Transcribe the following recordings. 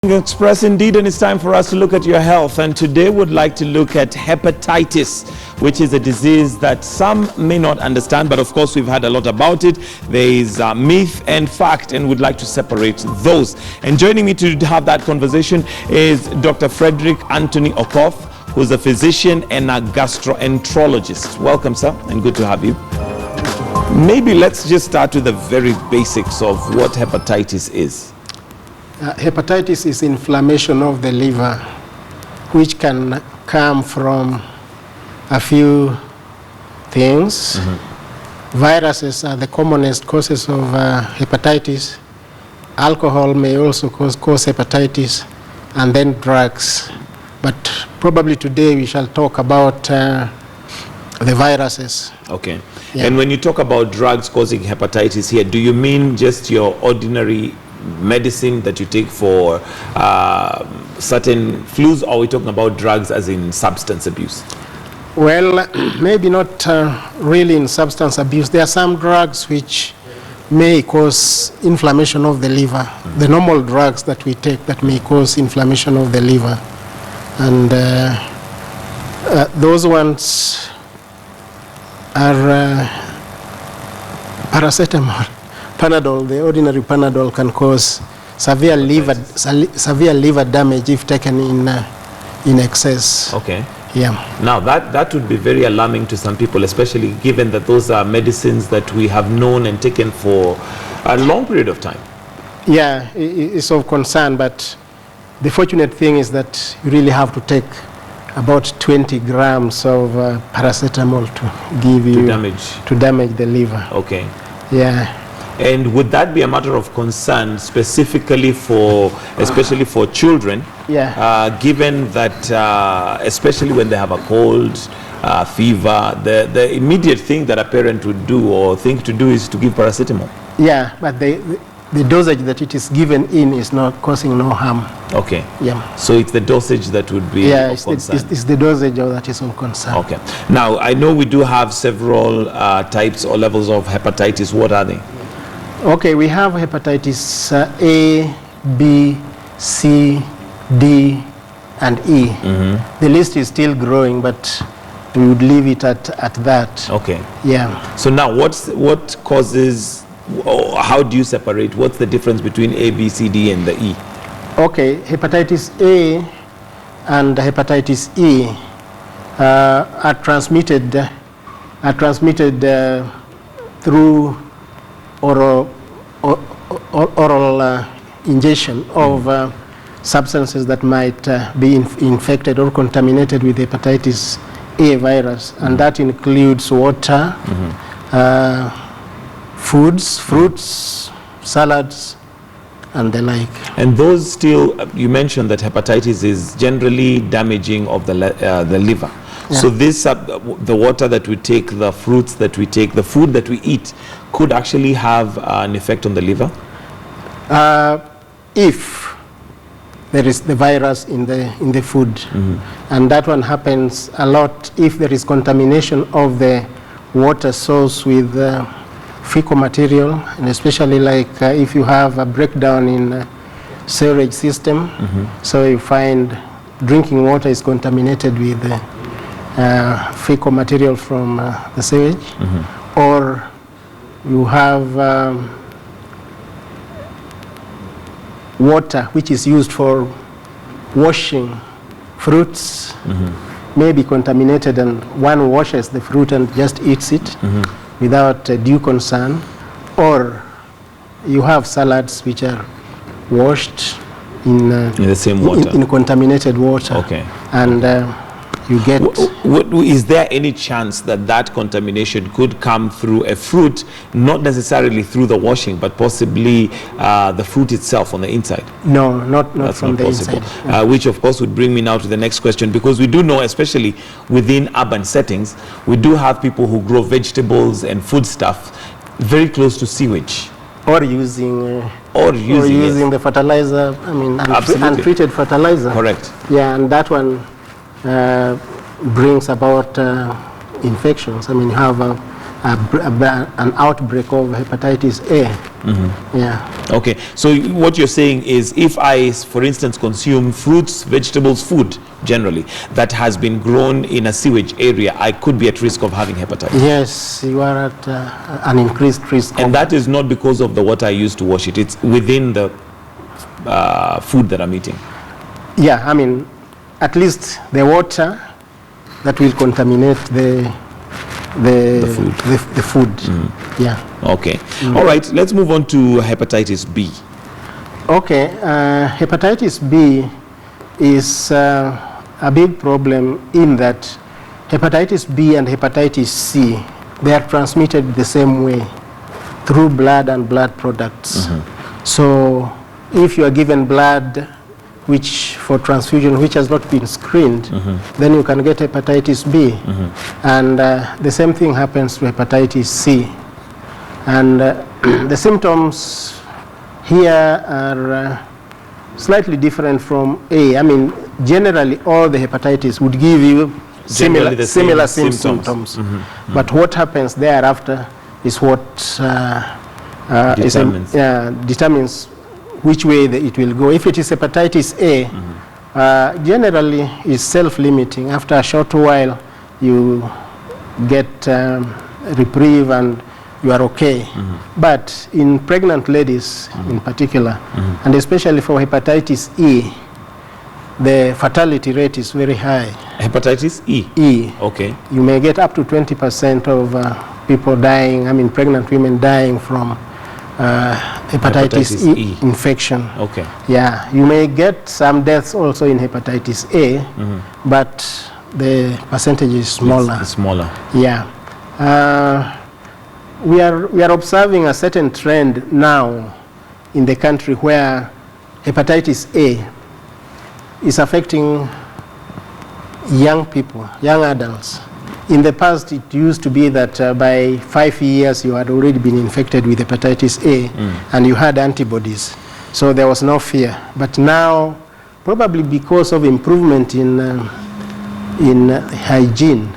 Express indeed, and it's time for us to look at your health. And today we'd like to look at hepatitis, which is a disease that some may not understand, but of course we've heard a lot about it. There is myth and fact, and we'd like to separate those. And joining me to have that conversation is Dr. Fredrick Antony Okoth, who's a physician and a gastroenterologist. Welcome, sir, and good to have you. Maybe let's just start with the very basics of what hepatitis is. Hepatitis is inflammation of the liver, which can come from a few things. Viruses are the commonest causes of hepatitis. Alcohol may also cause hepatitis, and then drugs. But probably today we shall talk about the viruses. Okay. Yeah. And when you talk about drugs causing hepatitis here, do you mean just your ordinary medicine that you take for certain flus, or are we talking about drugs as in substance abuse? Well, maybe not really in substance abuse. There are some drugs which may cause inflammation of the liver. The normal drugs that we take that may cause inflammation of the liver. And those ones are paracetamol. Panadol, the ordinary Panadol, can cause severe liver damage if taken in excess. Okay. Yeah. Now that would be very alarming to some people, especially given that those are medicines that we have known and taken for a long period of time. Yeah, it's of concern, but the fortunate thing is that you really have to take about 20 grams of paracetamol to give you to damage the liver. Okay. Yeah. And would that be a matter of concern specifically for, especially for children? Yeah. Given that, especially when they have a cold, fever, the immediate thing that a parent would do or think to do is to give paracetamol. Yeah, but the dosage that it is given in is not causing no harm. Okay. Yeah. So it's the dosage that would be of concern. It's the dosage that is of concern. Okay. Now, I know we do have several types or levels of hepatitis. What are they? Okay, we have hepatitis A, B, C, D, and E. The list is still growing, but we would leave it at that. Okay. Yeah. So now, what causes, or how do you separate? What's the difference between A, B, C, D, and the E? Okay, hepatitis A and hepatitis E are transmitted through oral ingestion of substances that might be infected or contaminated with hepatitis A virus, and that includes water, foods, fruits, salads, and the like. And those still, you mentioned that hepatitis is generally damaging of the liver. Yeah. So this, the water that we take, the fruits that we take, the food that we eat, could actually have an effect on the liver? If there is the virus in the food. And that one happens a lot if there is contamination of the water source with fecal material, and especially like if you have a breakdown in sewage system, so you find drinking water is contaminated with fecal material from the sewage, or you have water which is used for washing fruits, may be contaminated, and one washes the fruit and just eats it without due concern, or you have salads which are washed in the same water, in contaminated water. Okay. And you get. Is there any chance that that contamination could come through a fruit, not necessarily through the washing, but possibly the fruit itself on the inside? No, not from the inside. Which of course would bring me now to the next question, because we do know, especially within urban settings, we do have people who grow vegetables and food stuff very close to sewage. Or using the fertilizer, I mean, untreated fertilizer. Correct. Yeah, and that one brings about infections. I mean, you have an outbreak of hepatitis A. Yeah. Okay, so what you're saying is if I, for instance, consume fruits, vegetables, food generally that has been grown in a sewage area, I could be at risk of having hepatitis. Yes, you are at an increased risk. And that is not because of the water I use to wash it, it's within the food that I'm eating. Yeah, I mean, at least the water that will contaminate the food. Yeah. Okay. All right, let's move on to hepatitis B. Okay, hepatitis B is a big problem in that hepatitis B and hepatitis C, they are transmitted the same way, through blood and blood products. So if you are given blood which for transfusion which has not been screened, then you can get hepatitis B. And the same thing happens to hepatitis C. And the symptoms here are slightly different from A. I mean, generally all the hepatitis would give you similar symptoms. But what happens thereafter is what determines which way it will go. If it is hepatitis A, generally is self-limiting. After a short while, you get reprieve and you are okay. But in pregnant ladies in particular, and especially for hepatitis E, the fatality rate is very high. Hepatitis E? E. Okay. You may get up to 20% of people dying, I mean pregnant women dying from hepatitis E infection. Okay. Yeah, you may get some deaths also in hepatitis A, but the percentage is smaller. It's smaller. Yeah. We are observing a certain trend now in the country where hepatitis A is affecting young people, young adults. In the past, it used to be that by 5 years you had already been infected with hepatitis A and you had antibodies. So there was no fear. But now, probably because of improvement in hygiene,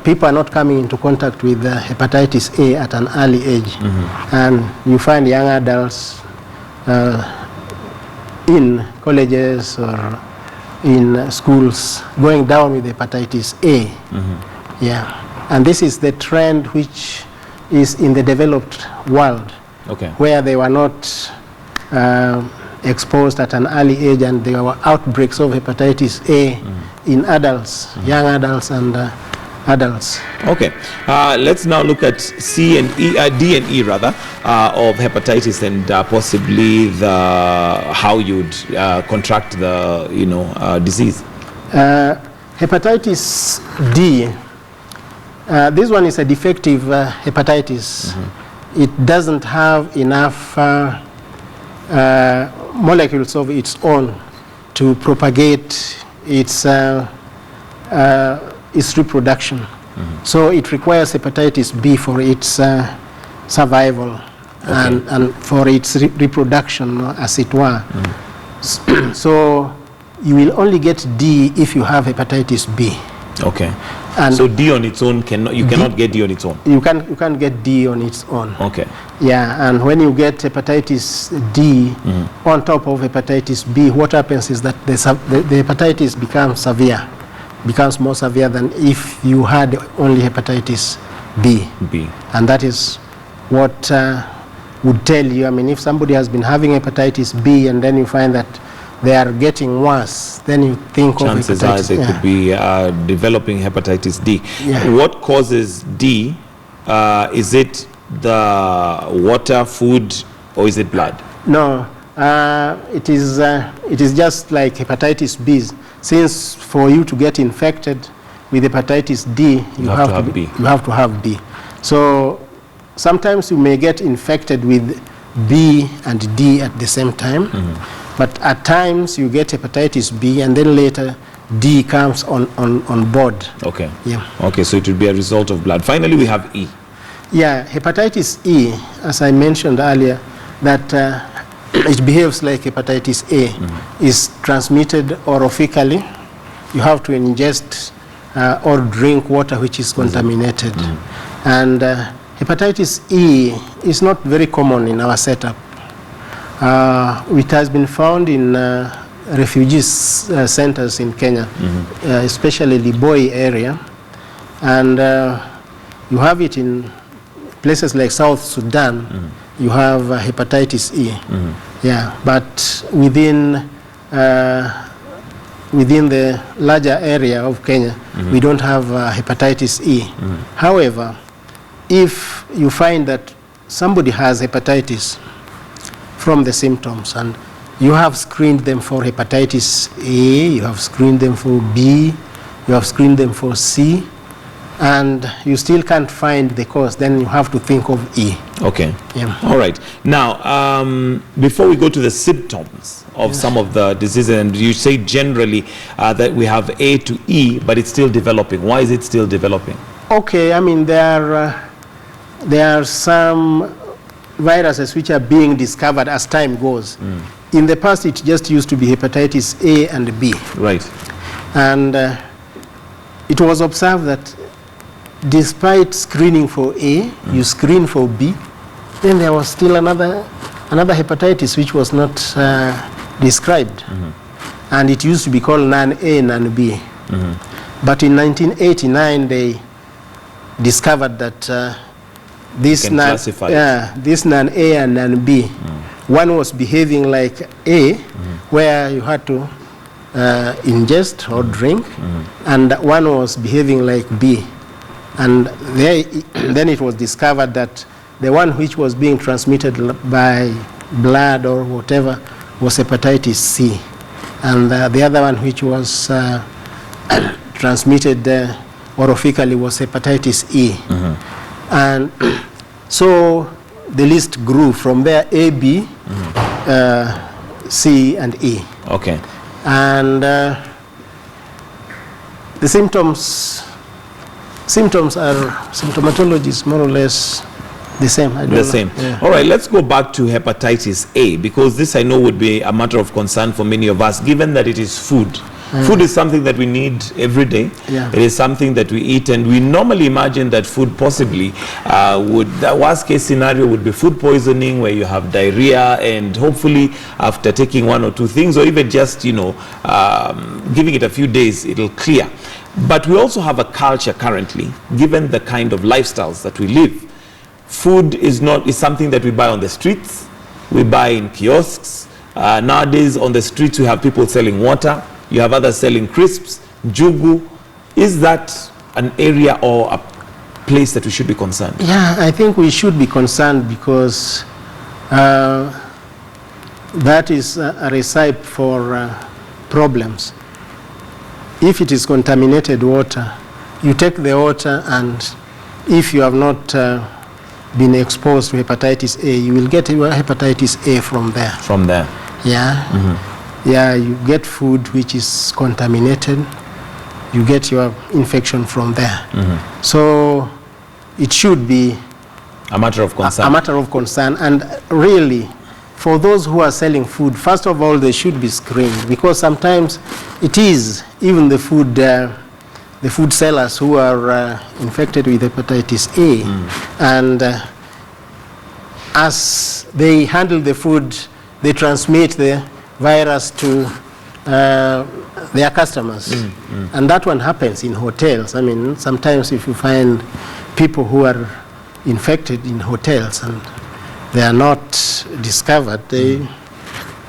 people are not coming into contact with hepatitis A at an early age. And you find young adults in colleges or in schools going down with hepatitis A. Yeah. And this is the trend which is in the developed world, where they were not exposed at an early age and there were outbreaks of hepatitis A in adults, young adults and adults. Okay, let's now look at C and E, D and E rather, of hepatitis and possibly how you'd contract the disease. Hepatitis D, this one is a defective hepatitis. It doesn't have enough molecules of its own to propagate its reproduction. So it requires hepatitis B for its survival and for its reproduction, as it were. So you will only get D if you have hepatitis B. Okay. And so D on its own cannot get D on its own. You can't get D on its own. Okay. Yeah, and when you get hepatitis D on top of hepatitis B, what happens is that the hepatitis becomes severe. Becomes more severe than if you had only hepatitis B. And that is what would tell you, I mean, if somebody has been having hepatitis B and then you find that they are getting worse, then you think chances of hepatitis. Chances are they could be developing hepatitis D. Yeah. What causes D? Is it the water, food, or is it blood? No, it is just like hepatitis B. Since for you to get infected with hepatitis D, you have to have B. So sometimes you may get infected with B and D at the same time, but at times you get hepatitis B and then later D comes on board. Okay. Yeah. Okay, so it would be a result of blood. Finally, we have E. Yeah, hepatitis E, as I mentioned earlier, that it behaves like hepatitis A, is transmitted orofically. You have to ingest or drink water which is contaminated. And hepatitis E is not very common in our setup. It has been found in refugee centers in Kenya, especially the Liboi area. And you have it in places like South Sudan. You have hepatitis E. Yeah, but within the larger area of Kenya, we don't have hepatitis E. However, if you find that somebody has hepatitis from the symptoms and you have screened them for hepatitis A, you have screened them for B, you have screened them for C, and you still can't find the cause, then you have to think of E. Okay. Yeah. All right. Now, before we go to the symptoms of some of the diseases, and you say generally that we have A to E, but it's still developing. Why is it still developing? Okay, I mean, there are some viruses which are being discovered as time goes. In the past, it just used to be hepatitis A and B. Right. And it was observed that despite screening for A, you screen for B, then there was still another hepatitis which was not described. And it used to be called non-A, non-B. But in 1989, they discovered that this non-A and non-B, one was behaving like A, where you had to ingest or drink, and one was behaving like B. And then it was discovered that the one which was being transmitted by blood or whatever was hepatitis C. And the other one which was transmitted orofically was hepatitis E. And so the list grew from there: A, B, C, and E. Okay. And the symptomatology is more or less the same. The same. Yeah. All right, let's go back to hepatitis A, because this I know would be a matter of concern for many of us, given that it is food. Food is something that we need every day. It is something that we eat, and we normally imagine that food possibly the worst case scenario would be food poisoning, where you have diarrhea, and hopefully after taking one or two things, or even just giving it a few days, it'll clear. But we also have a culture currently, given the kind of lifestyles that we live. Food is something that we buy on the streets, we buy in kiosks. Nowadays on the streets we have people selling water, you have others selling crisps, jugu. Is that an area or a place that we should be concerned? Yeah, I think we should be concerned, because that is a recipe for problems. If it is contaminated water, you take the water, and if you have not been exposed to hepatitis A, you will get hepatitis A from there. From there. Yeah. Yeah, you get food which is contaminated, you get your infection from there. So it should be a matter of concern. A matter of concern. And really, for those who are selling food, first of all, they should be screened, because sometimes it is even the food sellers who are infected with hepatitis A, and as they handle the food, they transmit the virus to their customers. And that one happens in hotels. I mean, sometimes if you find people who are infected in hotels and they are not discovered, they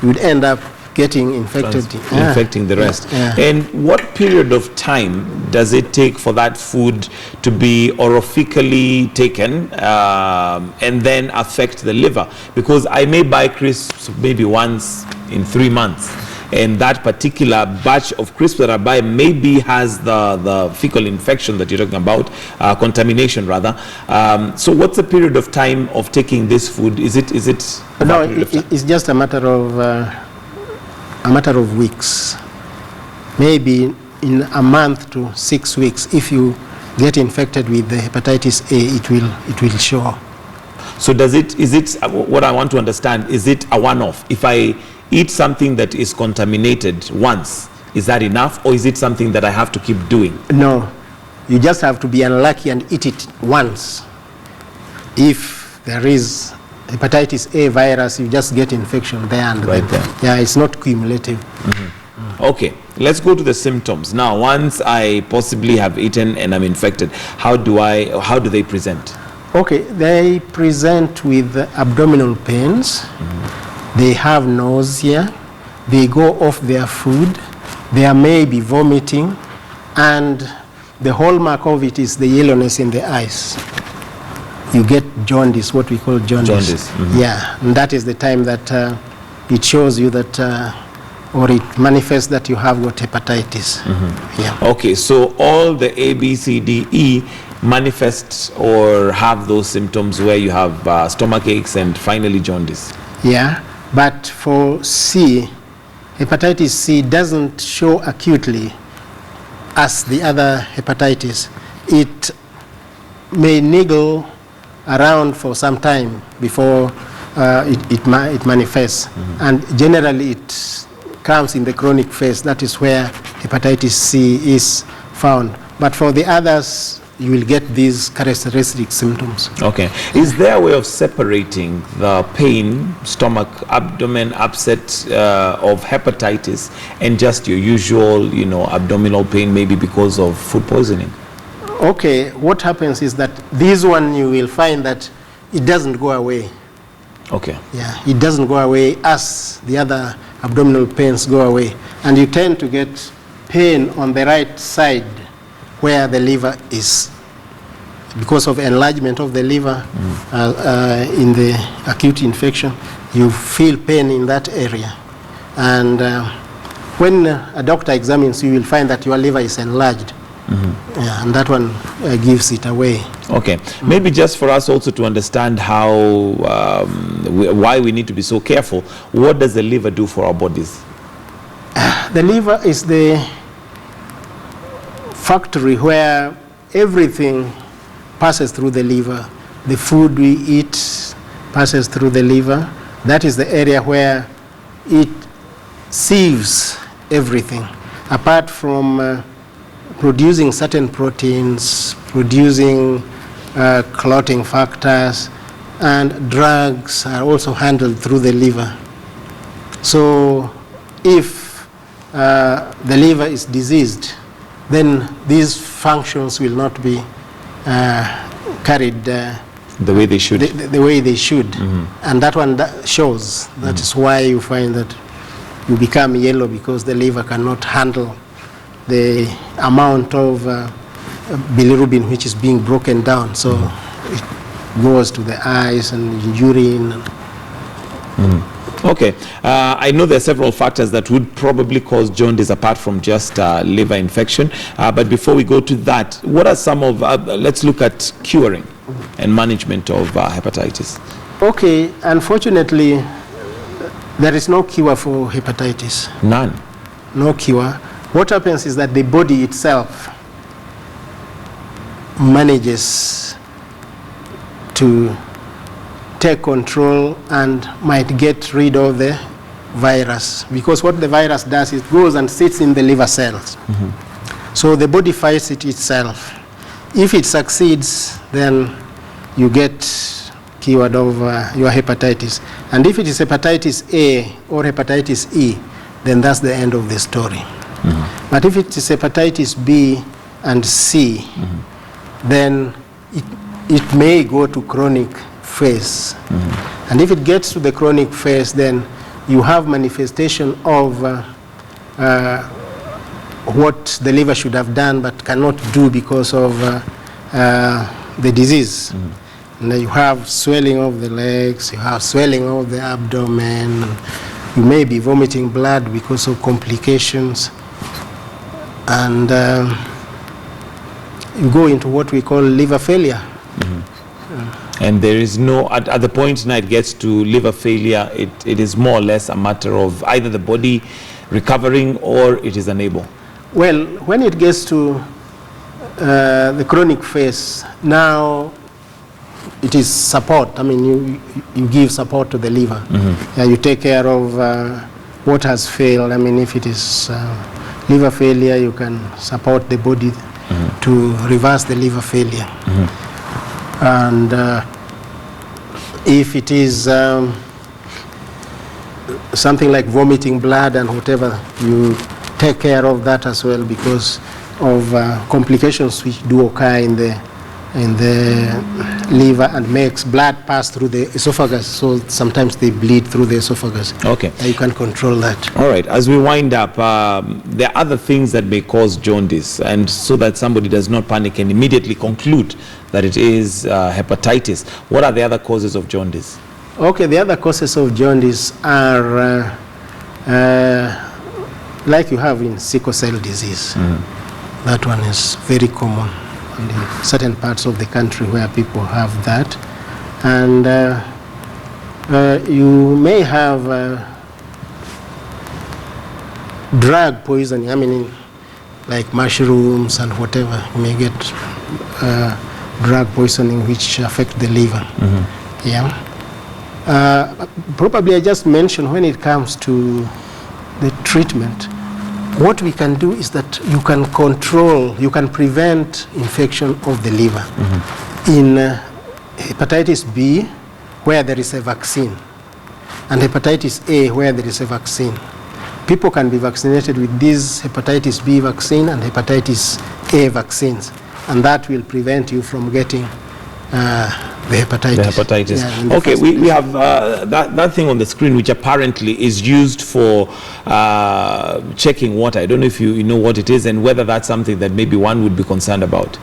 would end up getting infected. Infecting the rest. And what period of time does it take for that food to be orofically taken and then affect the liver? Because I may buy crisps maybe once in 3 months, and that particular batch of crisps that I buy maybe has the fecal infection that you're talking about, contamination rather. So what's the period of time of taking this food? Is it no, it's just a matter of weeks, maybe in a month to 6 weeks. If you get infected with the hepatitis A, it will show. So is it what I want to understand, is it a one-off? If I eat something that is contaminated once, is that enough, or is it something that I have to keep doing? No, You just have to be unlucky and eat it once. If there is hepatitis A virus, you just get infection there and right then. there. Yeah, it's not cumulative. Okay, let's go to the symptoms. Now, once I possibly have eaten and I'm infected, how do they present? Okay, they present with abdominal pains. They have nausea. They go off their food. There may be vomiting. And the hallmark of it is the yellowness in the eyes. You get jaundice, what we call jaundice. Yeah, and that is the time that it shows you that, or it manifests that you have got hepatitis. Yeah. Okay, so all the A, B, C, D, E manifest or have those symptoms where you have stomach aches and finally jaundice. Yeah, but for C, hepatitis C doesn't show acutely as the other hepatitis. It may niggle around for some time before it manifests. And generally it comes in the chronic phase. That is where hepatitis C is found. But for the others, you will get these characteristic symptoms. Okay. Is there a way of separating the pain, stomach, abdomen, upset of hepatitis and just your usual, abdominal pain, maybe because of food poisoning? Okay, what happens is that this one you will find that it doesn't go away. Okay. Yeah, it doesn't go away as the other abdominal pains go away. And you tend to get pain on the right side where the liver is. Because of enlargement of the liver in the acute infection, you feel pain in that area. And when a doctor examines you, will find that your liver is enlarged. Yeah, and that one gives it away. Okay, maybe just for us also to understand how, why we need to be so careful, what does the liver do for our bodies? The liver is the factory where everything passes through the liver. The food we eat passes through the liver. That is the area where it sieves everything. Apart from producing certain proteins, producing clotting factors, and drugs are also handled through the liver. So if the liver is diseased, then these functions will not be carried the way they should. The way they should. And that one shows. That is why you find that you become yellow, because the liver cannot handle the amount of bilirubin which is being broken down. So it goes to the eyes and urine. Okay, I know there are several factors that would probably cause jaundice apart from just liver infection. But before we go to that, what are some of, let's look at curing and management of hepatitis. Okay, unfortunately, there is no cure for hepatitis. None. No cure. What happens is that the body itself manages to take control and might get rid of the virus, because what the virus does is it goes and sits in the liver cells. So the body fights it itself. If it succeeds, then you get cured of your hepatitis. And if it is hepatitis A or hepatitis E, then that's the end of the story. But if it is hepatitis B and C, then it may go to chronic phase. And if it gets to the chronic phase, then you have manifestation of what the liver should have done but cannot do because of the disease. And then you have swelling of the legs, you have swelling of the abdomen, you may be vomiting blood because of complications, and you go into what we call liver failure. And there is no, at the point now it gets to liver failure, it is more or less a matter of either the body recovering or it is unable. Well, when it gets to the chronic phase, now it is support. I mean, you give support to the liver. You take care of what has failed. I mean, if it is liver failure, you can support the body to reverse the liver failure. And if it is something like vomiting blood and whatever, you take care of that as well, because of complications which do occur in the liver and makes blood pass through the esophagus, so sometimes they bleed through the esophagus. Okay. You can control that. All right, as we wind up, there are other things that may cause jaundice, and so that somebody does not panic and immediately conclude that it is hepatitis. What are the other causes of jaundice? Okay, the other causes of jaundice are like you have in sickle cell disease. That one is very common in certain parts of the country where people have that. And you may have drug poisoning, I mean, like mushrooms and whatever. You may get drug poisoning which affect the liver. Yeah. Probably I just mentioned when it comes to the treatment, what we can do is that you can control, you can prevent infection of the liver. In hepatitis B, where there is a vaccine, and hepatitis A, where there is a vaccine, people can be vaccinated with this hepatitis B vaccine and hepatitis A vaccines, and that will prevent you from getting the hepatitis. Yeah, okay, we have that thing on the screen, which apparently is used for checking water. I don't know if you know what it is and whether that's something that maybe one would be concerned about.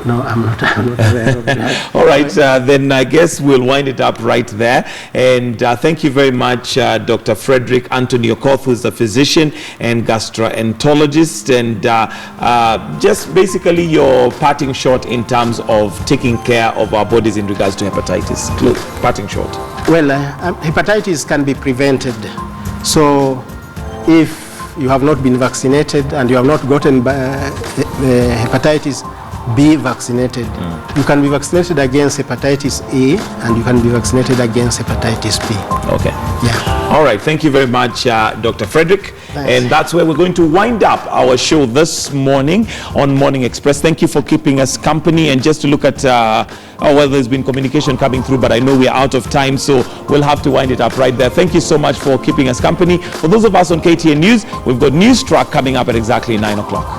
No, I'm not aware of that. All right, then I guess we'll wind it up right there. And thank you very much, Dr. Fredrick Antony Okoth, who's a physician and gastroenterologist. And just basically your parting shot in terms of taking care of our bodies in regards to hepatitis. Parting shot. Well, hepatitis can be prevented. So if you have not been vaccinated and you have not gotten hepatitis B vaccinated, you can be vaccinated against hepatitis A and you can be vaccinated against hepatitis B. Okay. Yeah. All right. Thank you very much, Dr. Fredrick. Thanks. And that's where we're going to wind up our show this morning on Morning Express. Thank you for keeping us company. And just to look at, well, there's been communication coming through, but I know we're out of time, so we'll have to wind it up right there. Thank you so much for keeping us company. For those of us on KTN News, we've got News Track coming up at exactly 9 o'clock.